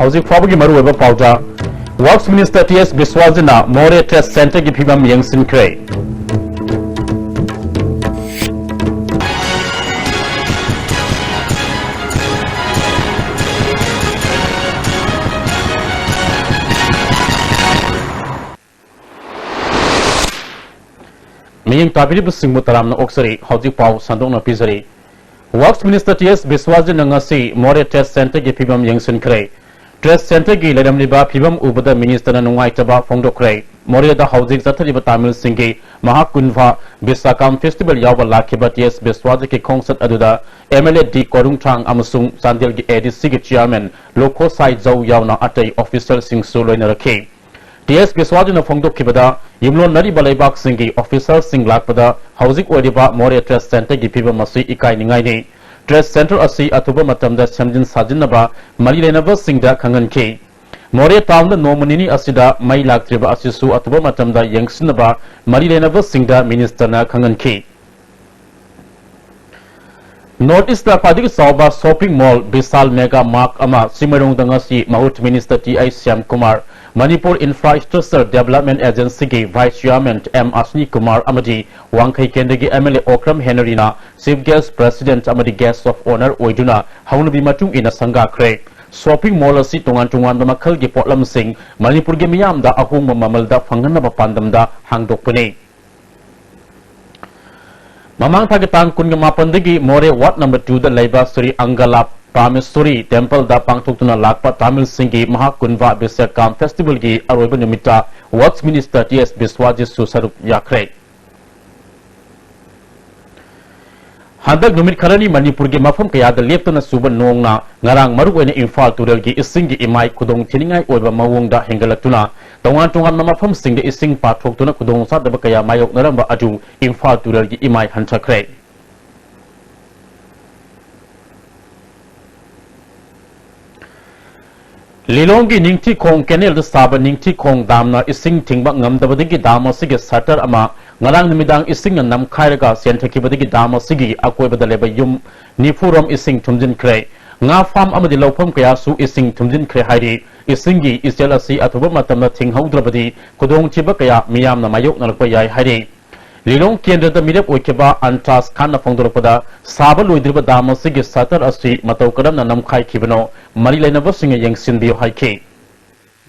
Housing Fabuki Maru over Pauta. Works Minister T.S. Biswajana, More Test Center Gipimam Yang Sinkray. Miyang Tabiri Singmutaram na Oksari, Housing Pau, Sandong na Pizari. Works Minister T.S. Biswajana ngasi More Test Center Gipimam Yang Sinkray. Test Center gi ledam liba Pibam Ubada Minister na nungai taba Fongdokray. More da Housing Zatariba Tamil Singi, Mahakunva, Bisakam Festival Yawa Lakiba T.S. Biswajana ki Kongsat Aduda, MLA D. Korungtang Amusung Sandil gi Edi Sigi Chairman, Loko Sai Zau Yauna Atay Official Sing Solo in Rake. T.S. Biswajana Fongdok Kibada, Yimlon Nari Balaybak Singi, Official Sing Lakpada, Housing Odiba, More Test Center Gipiba Masi Ikai Ningai. Test Center Asi Atuba Matamda Samjin Sajinaba, Marilenava Singda Kangan More Town the Nomanini Asida, Mai Laktriba Asisu Atuba Matamda Yangsinaba, Marilenava Singda Minister na Kangan Notice the Padik Sauba Shopping Mall, Bisal Mega Mark Ama, Simarung Dangasi, Mahut Minister T.I. Syam Kumar, Manipur Infrastructure Development Agency ki Vice Chairman M. Asni Kumar Amadi, Wangkai Kendagi MLA Okram Henrina, Chief Guest President Amadi Guest of Honor Oiduna, Haunabi Matung in a Sangha Craig. Shopping Mall asi tungan-tungan da Makal gi Potlam Sing, Manipur gi Miyam da Ahung Mamalda Fanganaba Pandamda Hangdokpune. Mamang Tagatang Kungamapandagi More Wat number 2 the Labor Suri Angalap Prameswari Temple da Pangtuktuna Lakpa Tamil Singi Mahakunva Bisakam Festival gi Aroiba Numita Works Minister T.S. Biswajana Susarup Yakre. Handak Numit Karani Manipur gi Mafam Kaya the Leftana Suban Nongna Ngarang Maruene Infal Tural gi Isingi Imai Kudong Tiningai Oiba Mawungda Hengalatuna Tungan na Mafam Sing the Ising Patoktuna Kudong Sadabakaya Mayok Naramba Adu Infal Tural gi Imai Hantakre. Lilongi Ningti Kong Kenel the Saba Ningti Kong Damna Ising Tingbak Ngam the Badigi Dama Sigi Satar Ama Ngarang Midang Ising and Nam Kairaga Sentaki Badigi Dama Sigi Akweba the Leba Yum Nifuram Ising Tumjin Kray Nga Farm Amadi Lopam Kayasu Ising Tumjin Kray Haidi Isingi Iselasi Atubamatama Ting Haudrabadi Kudong Chibakaya Miyam Namayok Nalpayai Haidi Lilong Kendra the Midap Wikiba Antas Kana Fongdropada Saba Luidriba Dama Sigi Satar Asi Matokadam Nam Kai Kibano Marilena Singa Yang Sinbio Haike.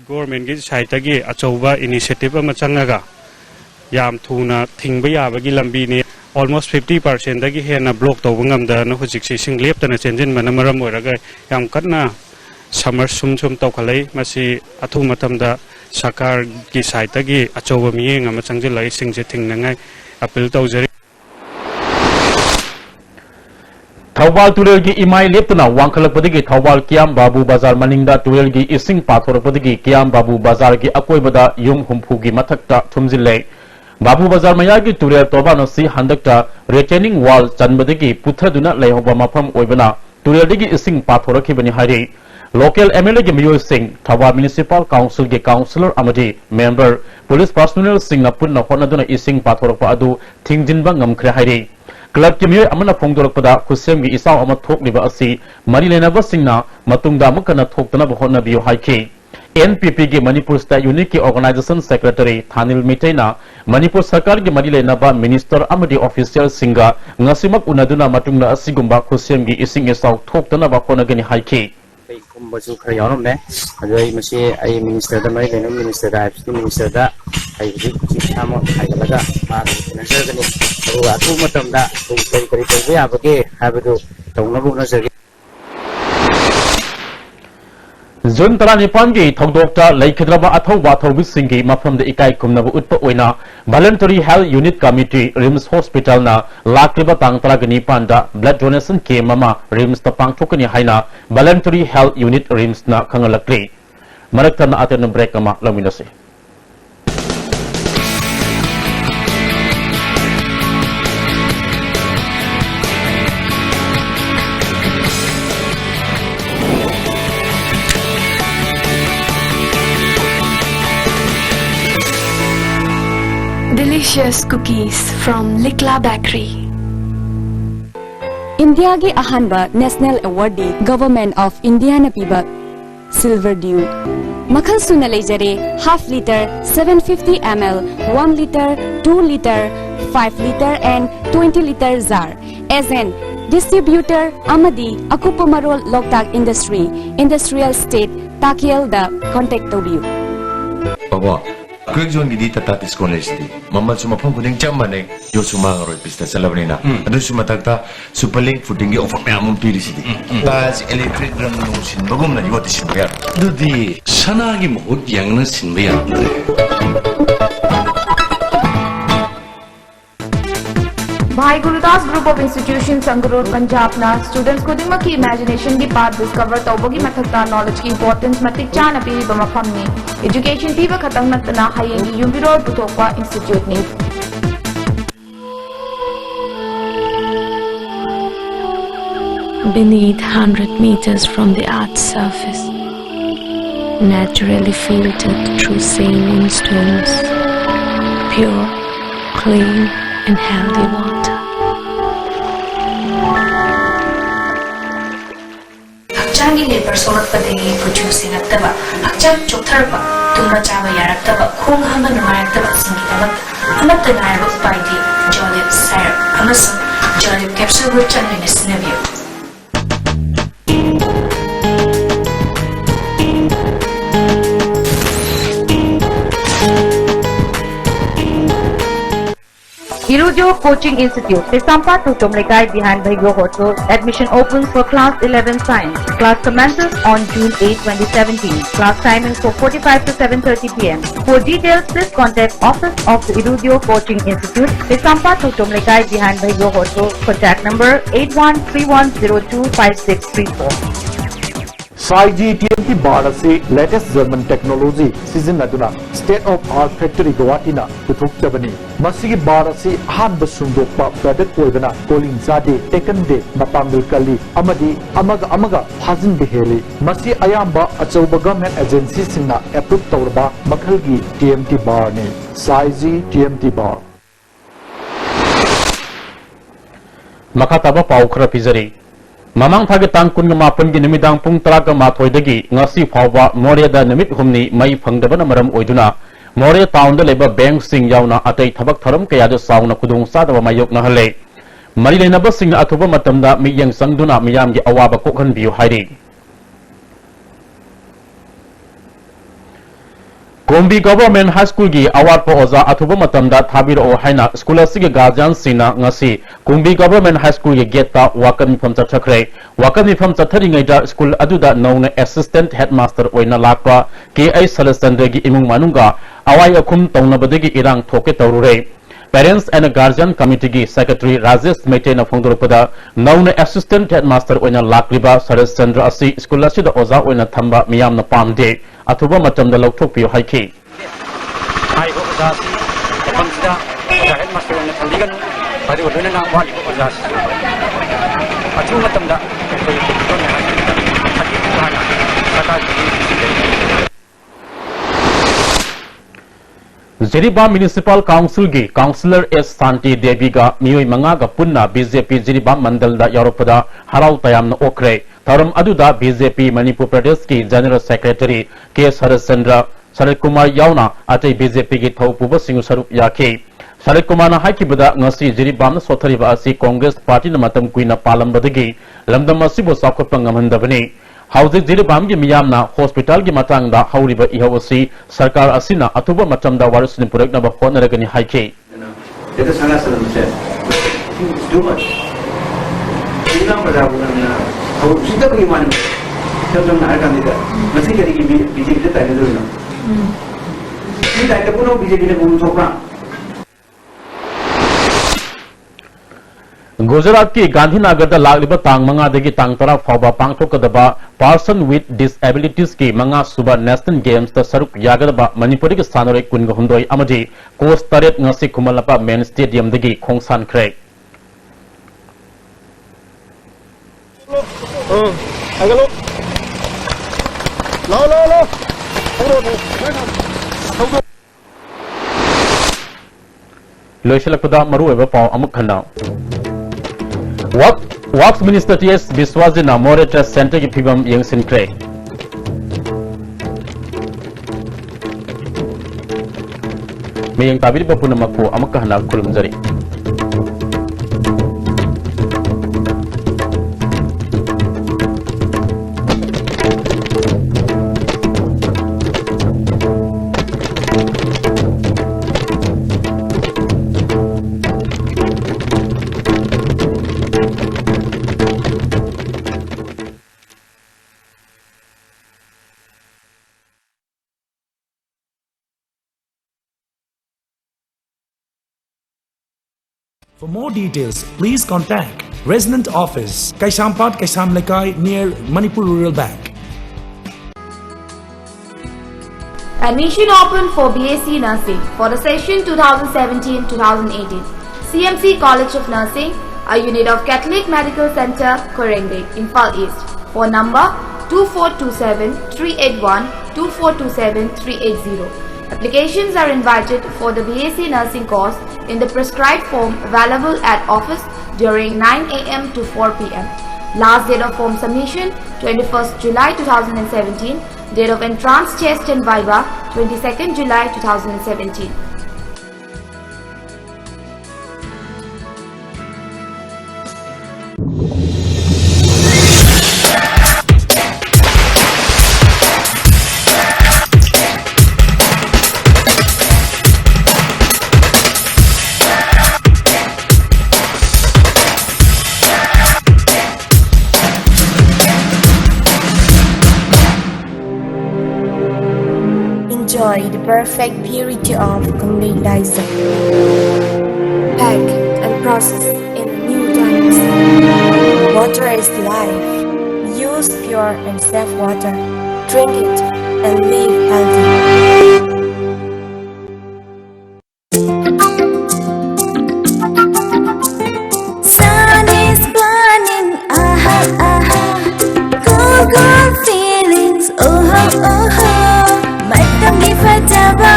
Government gi saitagi achauba initiative ama changaga yam thuna thingba yabagi lambi ni almost 50% dagi hena block tawba ngamda na hujik sing leptana chenjin manamaram oraga yam kanna summer sum tawkhalai masi athu matamda sakar gi saitagi achauba miyeng ama changjilai singje thingnangai appeal tawjari. Thawal Turel gi Imai Leptana Wangkalakpadigi Thawal Kiam Babu Bazar Maningda Turel gi Ising Pathorakpadigi Kiam Babu Bazar gi Akoibada Yung Humpu gi Mathakta Thumjille Babu Bazar Mayagi Turel Tobano Si Handakta Retaining Wall Chanbadigi Puthaduna Lehoba Mafam Oibana Turel digi Ising Pathorakibani Hari Local MLA gi Miyoi Singh Thawal Municipal Council gi Councillor Amadi Member Police Personnel Singh Punna Honaduna Ising Pathorakpa Adu Thingjinba Ngamkhre Hari Club Kimio Amana Fongdorpada Kusem gi Isaw Ama Thok Liba Asi Marilena Basingna Matungda Mukana Thoktana Bahona Bio Haike NPP gi Manipur State Unique Organization Secretary Thanil Mitaina Manipur Sarkar gi Marilena Ba Minister Amadi Official Singa Ngasimak Unaduna Matungda Asigumba Kusem gi Ising Isaw Thoktana Bahona Gani Haike Bazu Krayon me Adai Masi I Minister the Marilena Minister da Minister da I Chamo Haikalaga Nazargani Atu Matamda Kari Abake Habadu Tonabu Nazar Zun Taranipangi Togdokta Lakedraba Athoba Thobisingi Mafam the Ikai Kumnabu Utpa Oina Voluntary Health Unit Committee Rims Hospital na Lakriba Tang Taragani Panda Blood Donation K Mama Rims Tapang Tukani Haina Voluntary Health Unit Rims na Kangalakri Marakta na atin ng break ama laminasi. Delicious cookies from Likla Bakery. India ki ahanba National Award di Government of India na piba Silver Dew. Makhal suna leijare half liter, 750 ml, 1 liter, 2 liter, 5 liter and 20 liter jar. As an distributor Amadi Akupamarol Loktak Industry, Industrial State, Takiel da contact you. Quick zone gidi tata college di mamal suma pong kuning chamane yo suma ngaro business alabrina adu suma takta superlink footing offer me amon pili sidi tas electric drum no sin bagum na yo tisin bayar dudi sanagi mo yang na sin bayar Bhai Gurudas Group of Institutions Sangrur Punjab na students kudima ki imagination ki path discover tawbagi mathakta knowledge ki importance matik chana piri bama phamni education piba khatang natna hayengi yumbiro putokwa institute ni Beneath 100 meters from the Earth's surface, naturally filtered through saline stones, pure, clean and healthy water. Hakchangi labor solat padegi producing attaba hakchang choktarba tumra chaba yaraktaba khong hama nuayaktaba singitabat amatta naiba upaidi jolib syrup amasung jolib capsule gu channe sinavio Irujo Coaching Institute, Tesampa to Tomlekai behind Bhaigo Hotel. Admission opens for Class 11 Science. Class commences on June 8, 2017. Class timings for 45 to 7:30 p.m. For details, please contact Office of the Irujo Coaching Institute, Tesampa to Tomlekai behind Bhaigo Hotel. Contact number 8131025634. Saiji TMT bar से latest German technology season aduna state of art factory Guwahati na puthoktabani masigi bar से han basundokpa product oibana calling zade taken day mapambil kali amadi amaga hazin beheli masi ayamba achauba government agency singna approve tawrba makhalgi TMT bar ne Saiji TMT bar makataba pau khara pizari Mamang thagi tangkun nga mapun gi nimidang pung taraga mathoidagi ngasi phawba Morea nimit humni mai phangdabana maram oiduna Morea town da leba bank sing yauna atei thabak tharam kaya da sauna kudung sadaba mayok na hale mari lenaba sing athuba matamda miyang sangduna miyam gi awaba kokhan biu hairi Kumbi Government High School gi award po oza athuba matamda thabiro haina school asigi guardian sina ngasi Kumbi Government High School gi geta wakan mifam chathakre wakan mifam chathari ngaida school aduda nauna assistant headmaster oina lakpa KI Salasandra gi imung manunga awai akhum taunabadagi irang thoke tawrure Parents and Guardian Committee gi Secretary Rajesh Mete na phongdorpada nauna assistant headmaster oina lakliba Salasandra asi school asida oza oina thamba miyam na pamde athuba matamda lauthok piyo haiki hai ho oza pangsta oza headmaster na thaligan bari oduna na wali ho oza athu matamda koi ko na haki thana saka Jiriba Municipal Council gi Councillor S Santi Devi ga miyoi manga ga punna BJP Jiriba Mandal da yaropada harau tayam na okre Tharam aduda BJP Manipur Pradesh ki General Secretary K Sarasandra Sarit Kumar yauna atei BJP gi thaupuba singu sarup yake Sarit Kumar na haikibada ngasi Jiribam na sothariba asi Congress Party na matam kuina palambadagi lamdam asibo sakhotpa ngamhandabani Hauzik Jiribam gi miyamna hospital gi matangda hauriba ihawasi sarkar asina atuba matamda warisni purakna ba honaragani haike Itu sangat selesai. Too much. Ina pada bukan kalau kita bagaimana? Kita nak akan tidak. Masih jadi BJP kita tak ada dulu. Kita ada pun BJP kita pun coba. Gujarat ki Gandhinagar da lagliba tang manga degi tang tara phawba pangthokadaba person with disabilities ki manga suba national games da saruk yagadaba Manipuri ki sanore kunga hundoi amadi coast taret ngasi kumalapa main stadium degi khongsan kre agalo lo loishalakpada maru eba paw amuk khana Works Minister T.S. Biswajina More Trust Center ki phibam yengsin kre ꯃꯌꯦꯡ ꯇꯥꯕꯤꯔꯤꯕ ꯄꯨꯝꯅꯃꯛꯄꯨ ꯑꯃꯨꯛꯀ ꯍꯟꯅ ꯈꯨꯔꯨꯝꯖꯔꯤ For more details, please contact Resident Office, Kaisampat, Kaisam Lekai, near Manipur Rural Bank. Admission open for BSc Nursing for the session 2017-2018. CMC College of Nursing, a unit of Catholic Medical Center, Korengde, Imphal East. Phone number 2427-381-2427-380. Applications are invited for the BSc Nursing course in the prescribed form available at office during 9 a.m. to 4 p.m. Last date of form submission 21st July 2017. Date of entrance test and viva 22nd July 2017. Enjoy the perfect purity of condenser. Pack and process in new tanks. Water is life. Use pure and safe water. Drink it and live healthy. Sun is burning, aha, aha. Cool, cool feelings, oh, oh, oh. Madam di fajaba,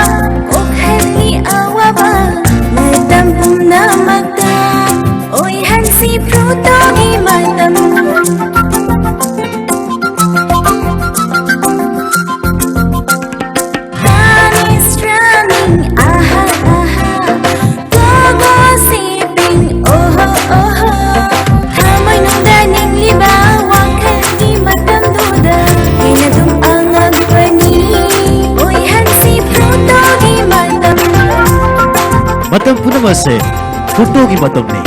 okhani awaba. Madam puna magda, oi hansi pruto hi madam. Sun is running, aha, aha. Go, go sipping, oh, oh, oh. Hamay nung daning liba, wakal di madam duda. Hinadum ang agwani. Matam punamase photo ki matam ne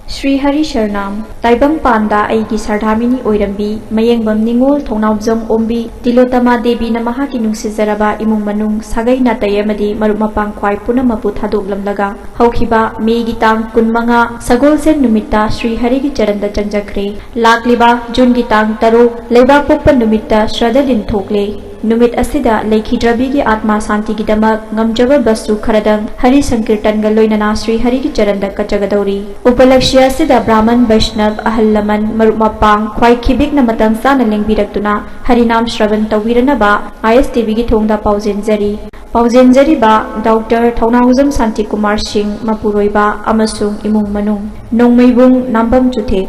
Sri Hari Sharanam Taibam Panda Aigi Sardhamini Oirambi Mayengbam Ningol Thongnawjong Ombi Tilotama Devi na mahaki nungsizaraba imung manung sagai na tayamadi marumapang kwai punamapu thadoklamlaga haukiba Mei gitang kunmanga sagolsen numita Sri Hari gi charanda changjakre lakliba June gitang taruk leiba pokpa numita Shraddha din thokle Numit asida Lekhidrabi gi Atma Santi gi damak ngamjaba basu kharadang Hari Sankirtan ga loinana Sri Hari gi charanda kachagadauri Upalakshya asida Brahman Vaishnav Ahallaman marumapang khwai khibik na matam sana lengbiratuna Harinam Shravan tawiranaba ISTV gi thongda paujenjari ba Dr. Thaunahuzam Santi Kumar Singh Mapuroiba amasung imung manung nongmeibung nambam chuthe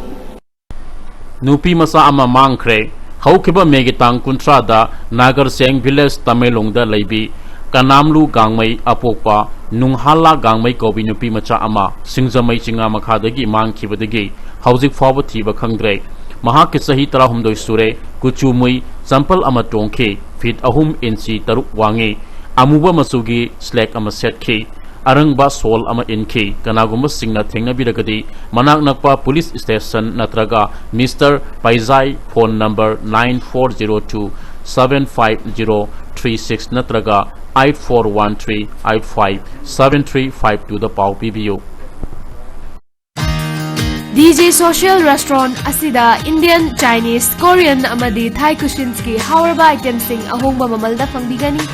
Nupi masa ama mangkre Haukiba Megitang Kuntrada Nagar Seng Village Tamelongda Leibi Kanamlu Gangmai Apokpa Nunghala Gangmai Kobi Nupi Macha Ama Singzamai Chinga Makhadagi Mangkibadagi Hauzik Forward Thiba Khangdre Mahaki Sahi Tarahumdoi Sure Kuchumui Sampal Ama Tongke Fit Ahum Inchi Taruk Wangi Amuba Masugi Slack Ama Setki Arangba Sol Ama Inki Kanaguma Singna Thingna Biragadi Manak Nakpa Police Station Natraga Mr. Paizai Phone number 9412-75036 Natraga 8413-857352 The Pau PBU DJ Social Restaurant Asida Indian, Chinese, Korean amadi Thai cuisines ki haurba items sing ahongba mamalda fangbigani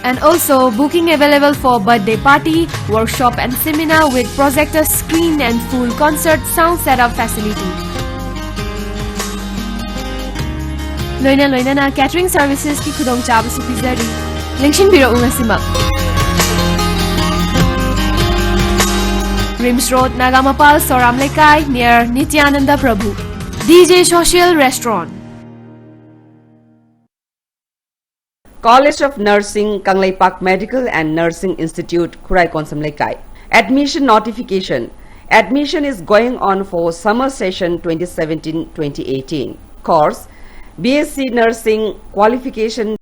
and also booking available for birthday party, workshop and seminar with projector screen and full concert sound setup facility. Loina na catering services ki khudong chaba su pizari. Lengshin biro ungasima. Rims Road, Nagamapal, Soram Lekai near Nityananda Prabhu. DJ Social Restaurant. College of Nursing, Kangleipak Medical and Nursing Institute, Khurai Konsam Lekai. Admission notification. Admission is going on for summer session 2017-2018. Course BSc Nursing qualification